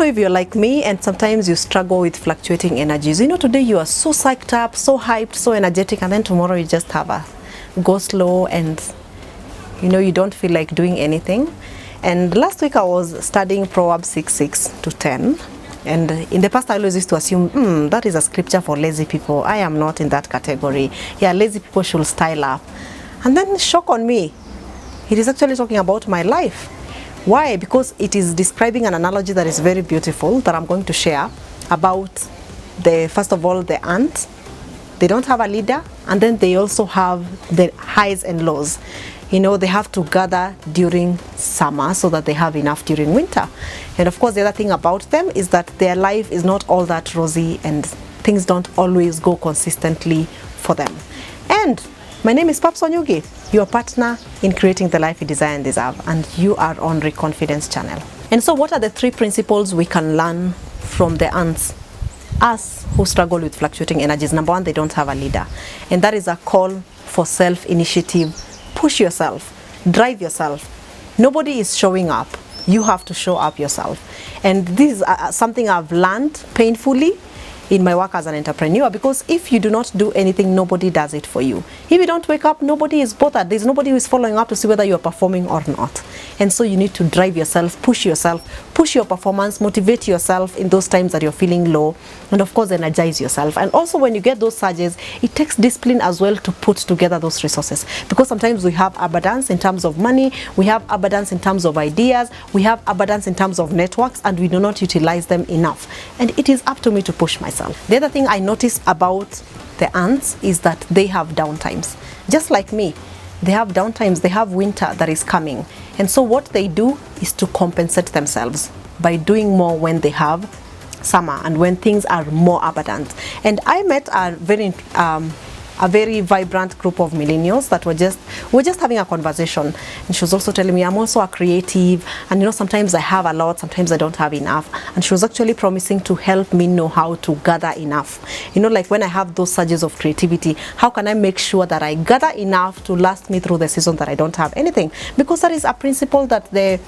if you're like me and sometimes you struggle with fluctuating energies, today you are so psyched up, so hyped, so energetic, and then tomorrow you just have a go slow and you don't feel like doing anything. And last week I was studying Proverbs 6:6 to 10. And in the past I always used to assume, that is a scripture for lazy people. I am not in that category. Yeah, lazy people should style up. And then shock on me. It is actually talking about my life. Why? Because it is describing an analogy that is very beautiful that I'm going to share about first of all, the ant. They don't have a leader, and then they also have the highs and lows. They have to gather during summer so that they have enough during winter. And of course, the other thing about them is that their life is not all that rosy and things don't always go consistently for them. And my name is Paps Onyugi, your partner in creating the life you desire and deserve, and you are on Reconfidence channel. And so what are the 3 principles we can learn from the ants? Us who struggle with fluctuating energies. Number 1, they don't have a leader. And that is a call for self-initiative. Push yourself, drive yourself. Nobody is showing up. You have to show up yourself. And this is something I've learned painfully in my work as an entrepreneur, because if you do not do anything, nobody does it for you. If you don't wake up, nobody is bothered. There's nobody who is following up to see whether you are performing or not. And so you need to drive yourself, push your performance, motivate yourself in those times that you're feeling low, and of course energize yourself. And also when you get those surges, it takes discipline as well to put together those resources, because sometimes we have abundance in terms of money, we have abundance in terms of ideas, we have abundance in terms of networks, and we do not utilize them enough. And it is up to me to push myself. The other thing I notice about the ants is that they have downtimes. Just like me, they have downtimes, they have winter that is coming. And so what they do is to compensate themselves by doing more when they have summer and when things are more abundant. And I met a very vibrant group of millennials that were just having a conversation, and she was also telling me, I'm also a creative, and sometimes I have a lot, sometimes I don't have enough. And she was actually promising to help me know how to gather enough. Like when I have those surges of creativity, how can I make sure that I gather enough to last me through the season that I don't have anything? Because that is a principle that the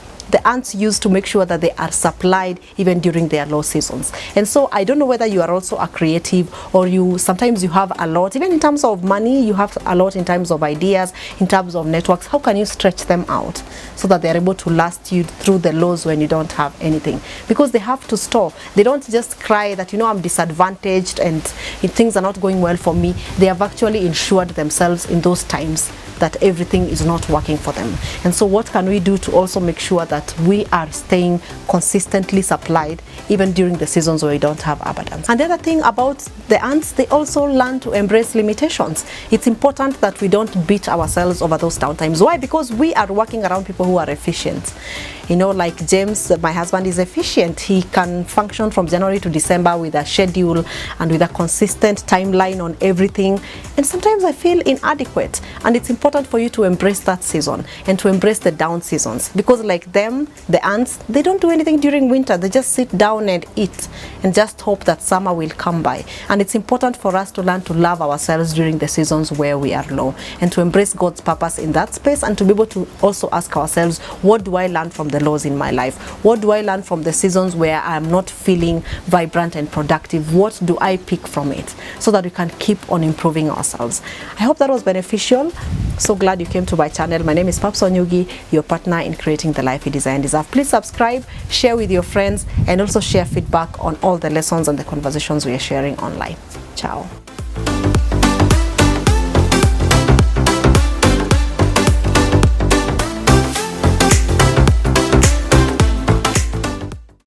ants use to make sure that they are supplied even during their low seasons. And so I don't know whether you are also a creative, or sometimes you have a lot, even in terms of money, you have a lot in terms of ideas, in terms of networks. How can you stretch them out so that they're able to last you through the lows when you don't have anything? Because they have to store. They don't just cry that, I'm disadvantaged and things are not going well for me. They have actually insured themselves in those times that everything is not working for them. And so what can we do to also make sure that we are staying consistently supplied even during the seasons where we don't have abundance? And the other thing about the ants, they also learn to embrace limitations. It's important that we don't beat ourselves over those downtimes. Why? Because we are working around people who are efficient. Like James, my husband, is efficient. He can function from January to December with a schedule and with a consistent timeline on everything. And sometimes I feel inadequate. And it's important for you to embrace that season and to embrace the down seasons. Because like them, the ants, they don't do anything during winter. They just sit down and eat and just hope that summer will come by. And it's important for us to learn to love ourselves during the seasons where we are low, and to embrace God's purpose in that space, and to be able to also ask ourselves, what do I learn from the lows in my life? What do I learn from the seasons where I'm not feeling vibrant and productive? What do I pick from it so that we can keep on improving ourselves? I hope that was beneficial. So glad you came to my channel. My name is Paps Onyugi, your partner in creating the life you desire and deserve. Please subscribe, share with your friends, and also share feedback on all the lessons and the conversations we are sharing online. Ciao.